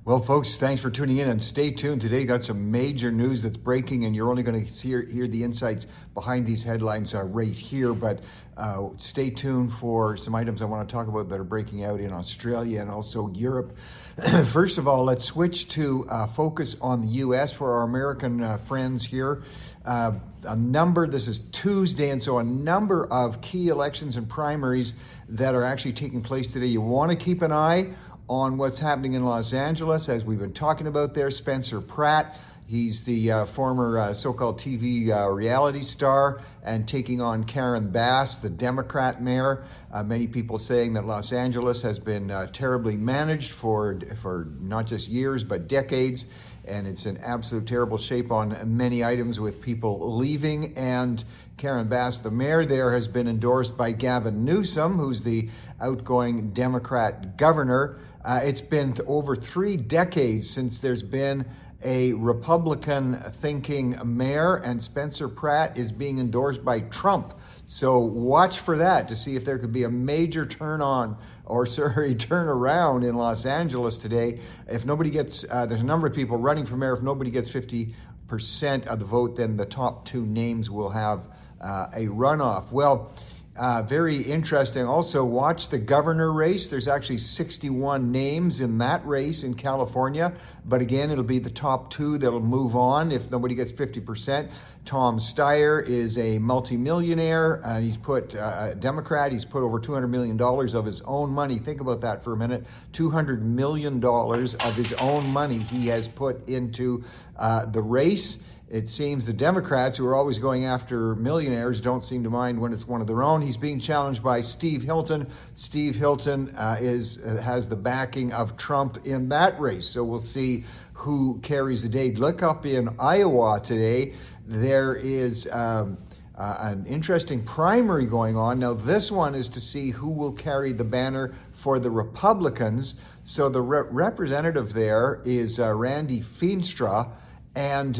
Well, folks, thanks for tuning in and stay tuned. Today, got some major news that's breaking, and you're only going to hear the insights behind these headlines right here. But stay tuned for some items I want to talk about that are breaking out in Australia and also Europe. First of all, let's switch to focus on the U.S. for our American friends here. This is Tuesday, and so a number of key elections and primaries that are actually taking place today. You want to keep an eye on what's happening in Los Angeles, as we've been talking about there. Spencer Pratt, he's the former so-called TV reality star, and taking on Karen Bass, the Democrat mayor. Many people saying that Los Angeles has been terribly managed for not just years, but decades, and it's in absolute terrible shape on many items with people leaving. And Karen Bass, the mayor there, has been endorsed by Gavin Newsom, who's the outgoing Democrat governor. It's been over 3 decades since there's been a Republican-thinking mayor, and Spencer Pratt is being endorsed by Trump. So watch for that to see if there could be a major turnaround in Los Angeles today. If nobody gets, there's a number of people running for mayor. If nobody gets 50% of the vote, then the top 2 names will have a runoff. Well, very interesting. Also, watch the governor race. There's actually 61 names in that race in California. But again, it'll be the top 2 that'll move on if nobody gets 50%. Tom Steyer is a multimillionaire, and he's put, a Democrat, he's put over $200 million of his own money. Think about that for a minute. $200 million of his own money he has put into the race. It seems the Democrats, who are always going after millionaires, don't seem to mind when it's one of their own. He's being challenged by Steve Hilton. Steve Hilton has the backing of Trump in that race. So we'll see who carries the day. Look up in Iowa today. There is an interesting primary going on. Now, this one is to see who will carry the banner for the Republicans. So the representative there is Randy Feenstra, and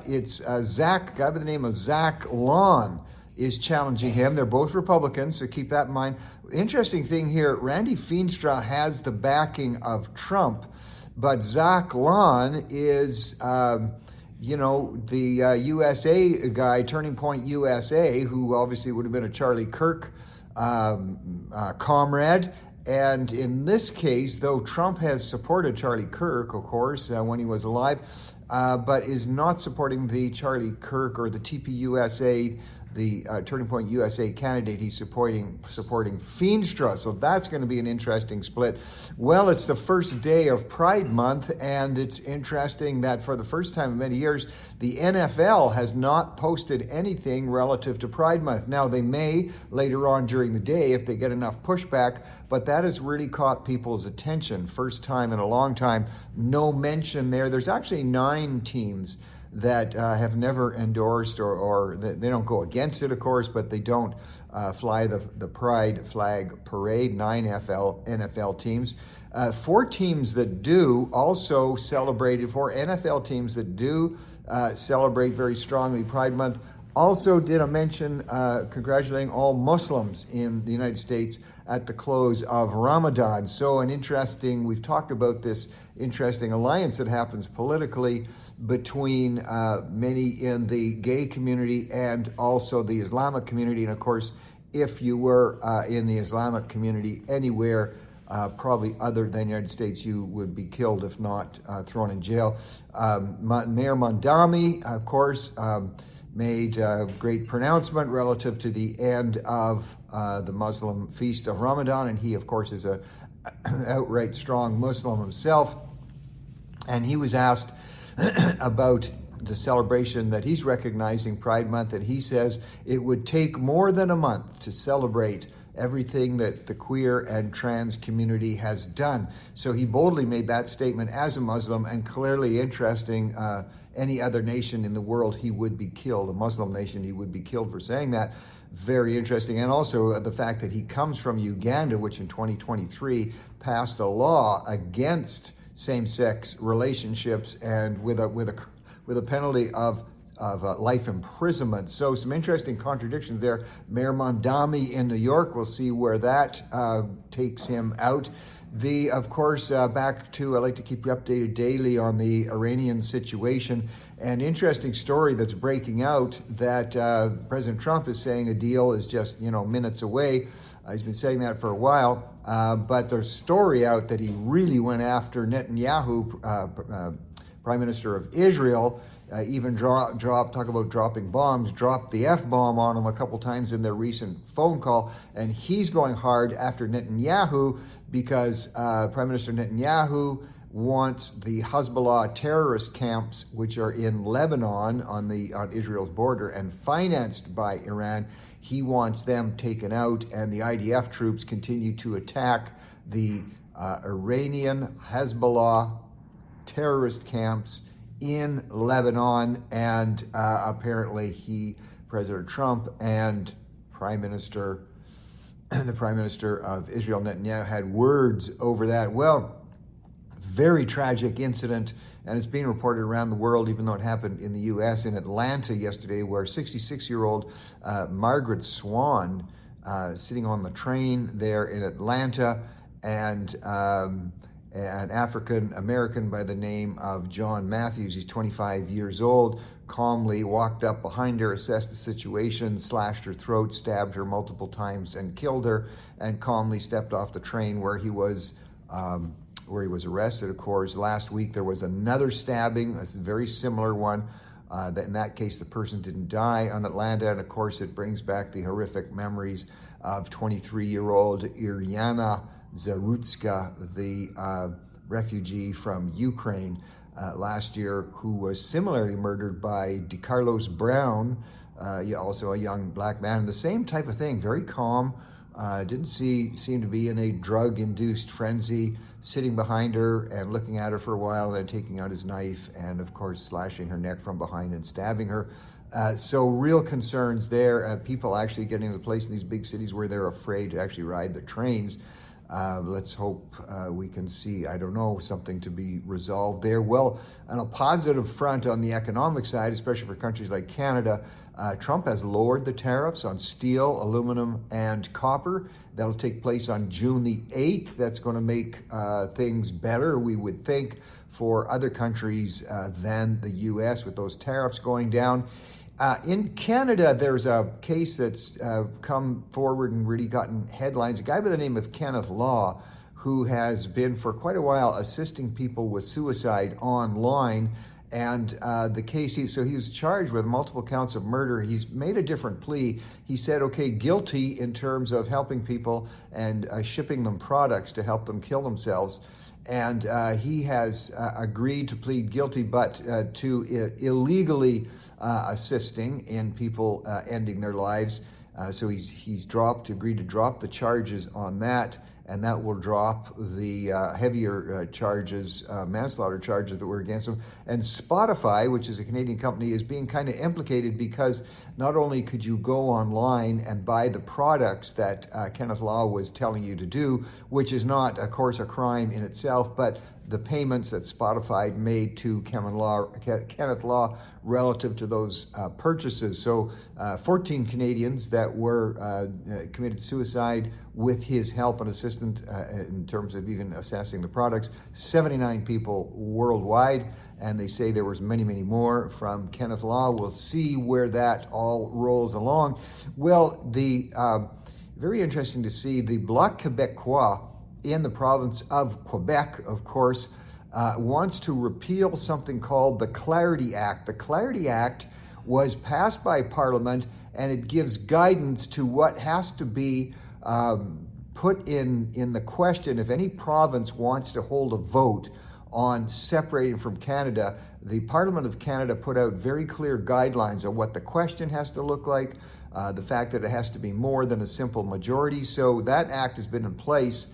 it's Zach, a guy by the name of Zach Lawn is challenging him. They're both Republicans, so keep that in mind. Interesting thing here, Randy Feenstra has the backing of Trump, but Zach Lawn is, the USA guy, Turning Point USA, who obviously would have been a Charlie Kirk comrade. And in this case, though Trump has supported Charlie Kirk, of course, when he was alive, but is not supporting the Charlie Kirk or the TPUSA, the Turning Point USA candidate. He's supporting Feenstra. So that's going to be an interesting split. Well, it's the first day of Pride Month, and it's interesting that for the first time in many years, the NFL has not posted anything relative to Pride Month. Now, they may later on during the day if they get enough pushback, but that has really caught people's attention. First time in a long time, no mention there. There's actually 9 teams that have never endorsed or they don't go against it, of course, but they don't fly the pride flag parade. 9 NFL teams. 4 teams that do also celebrated, 4 NFL teams that do celebrate very strongly Pride Month. Also did a mention congratulating all Muslims in the United States at the close of Ramadan. So we've talked about this interesting alliance that happens politically between many in the gay community and also the Islamic community. And of course, if you were in the Islamic community anywhere, probably other than the United States, you would be killed, if not thrown in jail. Mayor Mondami, of course, made a great pronouncement relative to the end of the Muslim feast of Ramadan. And he, of course, is a outright strong Muslim himself. And he was asked about the celebration that he's recognizing Pride Month, and he says it would take more than a month to celebrate everything that the queer and trans community has done. So he boldly made that statement as a Muslim, and clearly interesting, any other nation in the world, he would be killed. A Muslim nation, he would be killed for saying that. Very interesting. And also the fact that he comes from Uganda, which in 2023 passed a law against same-sex relationships and with a penalty of life imprisonment. So some interesting contradictions there. Mayor Mondami in New York, we'll see where that takes him out. Of course, back to, I like to keep you updated daily on the Iranian situation. An interesting story that's breaking out that President Trump is saying a deal is just, minutes away. He's been saying that for a while, but there's a story out that he really went after Netanyahu, Prime Minister of Israel, even talk about dropping bombs, dropped the F-bomb on him a couple times in their recent phone call, and he's going hard after Netanyahu because Prime Minister Netanyahu wants the Hezbollah terrorist camps, which are in Lebanon on Israel's border and financed by Iran. He wants them taken out, and the IDF troops continue to attack the Iranian Hezbollah terrorist camps in Lebanon, and apparently President Trump and the Prime Minister of Israel, Netanyahu, had words over that. Well, very tragic incident, and it's being reported around the world, even though it happened in the U.S. in Atlanta yesterday, where 66-year-old Margaret Swan, sitting on the train there in Atlanta, and an African-American by the name of John Matthews, he's 25 years old, calmly walked up behind her, assessed the situation, slashed her throat, stabbed her multiple times, and killed her, and calmly stepped off the train where he was arrested. Of course, last week there was another stabbing, a very similar one. In that case, the person didn't die on Atlanta, and of course it brings back the horrific memories of 23-year-old Iryana Zarutska, the refugee from Ukraine last year, who was similarly murdered by DeCarlos Brown, also a young black man. The same type of thing, very calm, didn't seem to be in a drug-induced frenzy, sitting behind her and looking at her for a while, then taking out his knife and, of course, slashing her neck from behind and stabbing her. So real concerns there. People actually getting to the place in these big cities where they're afraid to actually ride the trains. Let's hope we can see, something to be resolved there. Well, on a positive front on the economic side, especially for countries like Canada, Trump has lowered the tariffs on steel, aluminum, and copper. That'll take place on June the 8th. That's going to make things better, we would think, for other countries than the U.S. with those tariffs going down. In Canada, there's a case that's come forward and really gotten headlines. A guy by the name of Kenneth Law, who has been for quite a while assisting people with suicide online. And the case, he was charged with multiple counts of murder. He's made a different plea. He said, guilty in terms of helping people and shipping them products to help them kill themselves. And he has agreed to plead guilty, but to illegally assisting in people ending their lives. So he's agreed to drop the charges on that, and that will drop the heavier charges, manslaughter charges that were against him. And Spotify, which is a Canadian company, is being kind of implicated because not only could you go online and buy the products that Kenneth Law was telling you to do, which is not, of course, a crime in itself, but the payments that Spotify made to Kenneth Law relative to those purchases. So 14 Canadians that were committed suicide with his help and assistance in terms of even assessing the products, 79 people worldwide, and they say there was many, many more from Kenneth Law. We'll see where that all rolls along. Well, very interesting to see the Bloc Québécois in the province of Quebec, of course, wants to repeal something called the Clarity Act. The Clarity Act was passed by Parliament, and it gives guidance to what has to be put in the question. If any province wants to hold a vote on separating from Canada, the Parliament of Canada put out very clear guidelines on what the question has to look like, the fact that it has to be more than a simple majority. So that act has been in place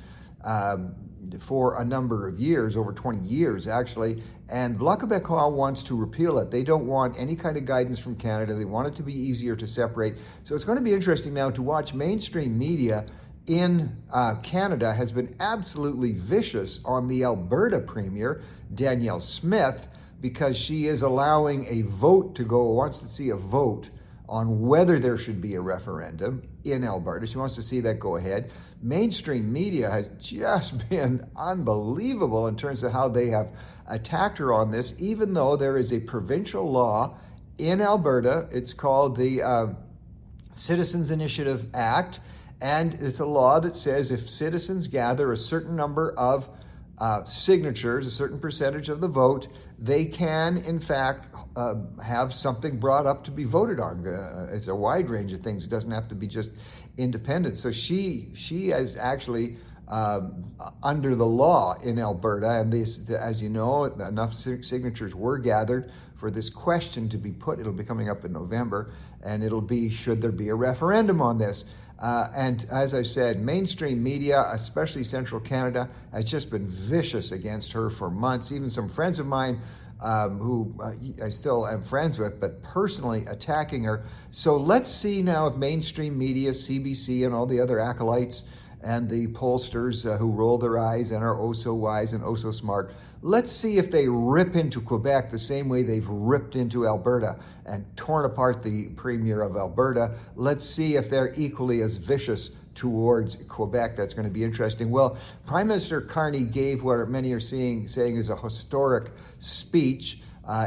for a number of years, over 20 years actually, and Bloc Québécois wants to repeal it. They don't want any kind of guidance from Canada. They want it to be easier to separate. So it's going to be interesting now to watch mainstream media in Canada has been absolutely vicious on the Alberta Premier, Danielle Smith, because she is allowing a vote to go, wants to see a vote on whether there should be a referendum in Alberta. She wants to see that go ahead. mainstream media has just been unbelievable in terms of how they have attacked her on this, even though there is a provincial law in Alberta. It's called the Citizens Initiative Act, and it's a law that says if citizens gather a certain number of signatures, a certain percentage of the vote, they can, in fact, have something brought up to be voted on. It's a wide range of things. It doesn't have to be just independent. So she is actually under the law in Alberta, and this, as you know, enough signatures were gathered for this question to be put. It'll be coming up in November, and it'll be, should there be a referendum on this? And as I said, mainstream media, especially Central Canada, has just been vicious against her for months. Even some friends of mine who I still am friends with, but personally attacking her. So let's see now if mainstream media, CBC and all the other acolytes and the pollsters who roll their eyes and are oh so wise and oh so smart, let's see if they rip into Quebec the same way they've ripped into Alberta and torn apart the Premier of Alberta. Let's see if they're equally as vicious towards Quebec. That's going to be interesting. Well, Prime Minister Carney gave what many are saying is a historic speech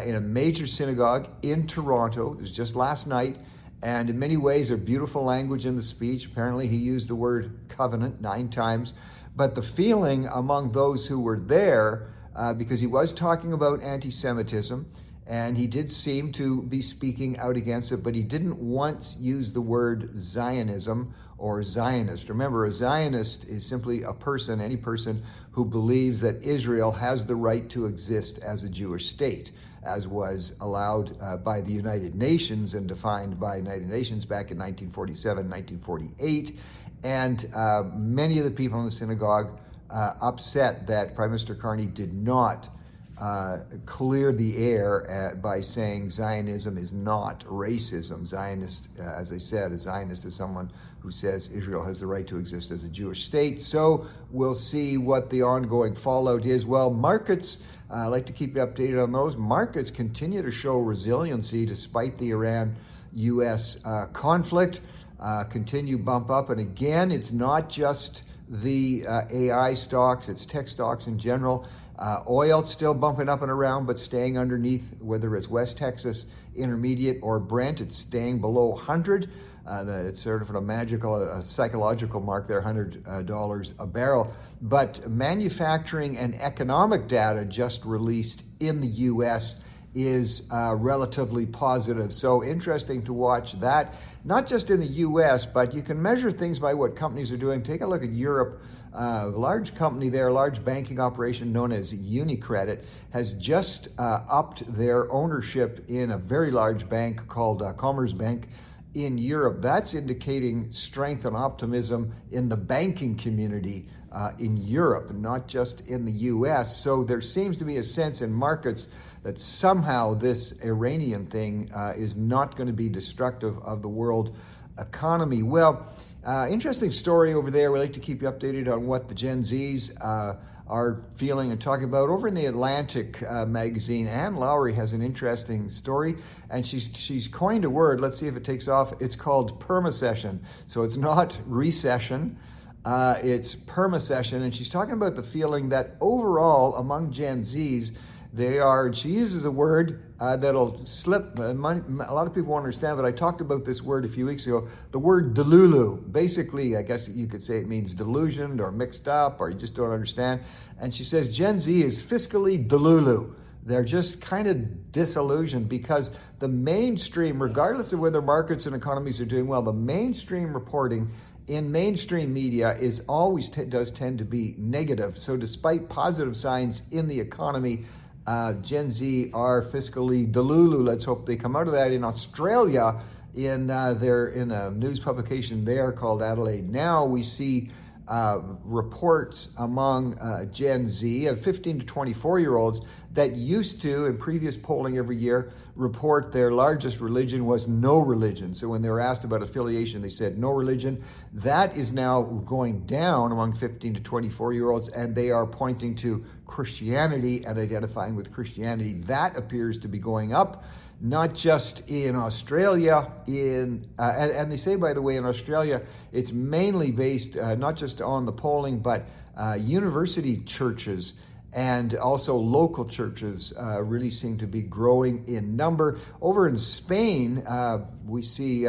in a major synagogue in Toronto. It was just last night. And in many ways, a beautiful language in the speech. Apparently, he used the word covenant 9 times. But the feeling among those who were there, because he was talking about anti-Semitism, and he did seem to be speaking out against it, but he didn't once use the word Zionism or Zionist. Remember, a Zionist is simply a person, any person who believes that Israel has the right to exist as a Jewish state, as was allowed by the United Nations and defined by United Nations back in 1947, 1948. And many of the people in the synagogue upset that Prime Minister Carney did not clear the air by saying Zionism is not racism. Zionist, as I said, a Zionist is someone who says Israel has the right to exist as a Jewish state. So we'll see what the ongoing fallout is. Well, markets, I like to keep you updated on those. Markets continue to show resiliency despite the Iran-U.S. conflict. Continue bump up. And again, it's not just the AI stocks, it's tech stocks in general. Oil still bumping up and around, but staying underneath, whether it's West Texas Intermediate or Brent, it's staying below 100. It's sort of a magical, psychological mark there, $100 a barrel. But manufacturing and economic data just released in the U.S. is relatively positive. So interesting to watch that, not just in the U.S., but you can measure things by what companies are doing. Take a look at Europe. A large company there, a large banking operation known as UniCredit, has just upped their ownership in a very large bank called Commerzbank in Europe. That's indicating strength and optimism in the banking community in Europe, not just in the U.S. So there seems to be a sense in markets that somehow this Iranian thing is not going to be destructive of the world economy. Well, interesting story over there. We like to keep you updated on what the Gen Zs are feeling and talking about. Over in the Atlantic magazine, Anne Lowry has an interesting story, and she's coined a word. Let's see if it takes off. It's called permacession. So it's not recession, it's permacession, and she's talking about the feeling that overall among Gen Zs, she uses a word that'll slip. A lot of people won't understand, but I talked about this word a few weeks ago, the word delulu. Basically, I guess you could say it means delusioned or mixed up, or you just don't understand. And she says Gen Z is fiscally delulu. They're just kind of disillusioned because the mainstream, regardless of whether markets and economies are doing well, the mainstream reporting in mainstream media is always does tend to be negative. So despite positive signs in the economy, Gen Z are fiscally delulu. Let's hope they come out of that. In Australia, in a news publication there called Adelaide Now, we see reports among Gen Z of 15 to 24-year-olds that used to, in previous polling every year, report their largest religion was no religion. So when they were asked about affiliation, they said no religion. That is now going down among 15 to 24-year-olds, and they are pointing to Christianity and identifying with Christianity. That appears to be going up, not just in Australia. And they say, by the way, in Australia, it's mainly based not just on the polling, but university churches and also local churches really seem to be growing in number. Over in Spain, we see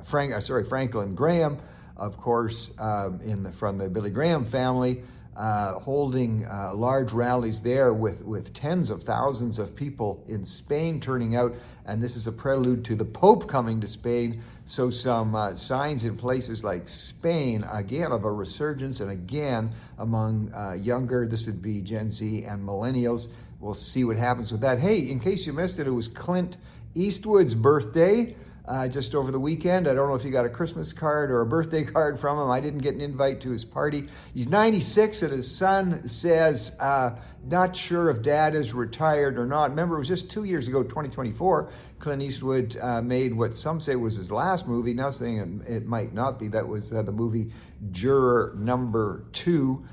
Franklin Graham, of course, from the Billy Graham family, holding large rallies there with tens of thousands of people in Spain turning out. And this is a prelude to the Pope coming to Spain. So some signs in places like Spain, again, of a resurgence, and again, among younger, this would be Gen Z and millennials. We'll see what happens with that. Hey, in case you missed it, it was Clint Eastwood's birthday just over the weekend. I don't know if you got a Christmas card or a birthday card from him. I didn't get an invite to his party. He's 96, and his son says, not sure if dad is retired or not. Remember, it was just 2 years ago, 2024, Clint Eastwood made what some say was his last movie. Now saying it might not be. That was the movie Juror Number 2.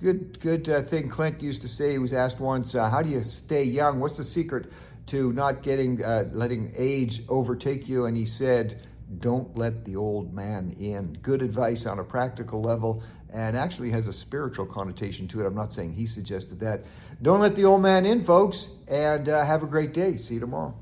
Good thing Clint used to say. He was asked once, how do you stay young? What's the secret to not letting age overtake you? And he said, don't let the old man in. Good advice on a practical level, and actually has a spiritual connotation to it. I'm not saying he suggested that. Don't let the old man in, folks, and have a great day. See you tomorrow.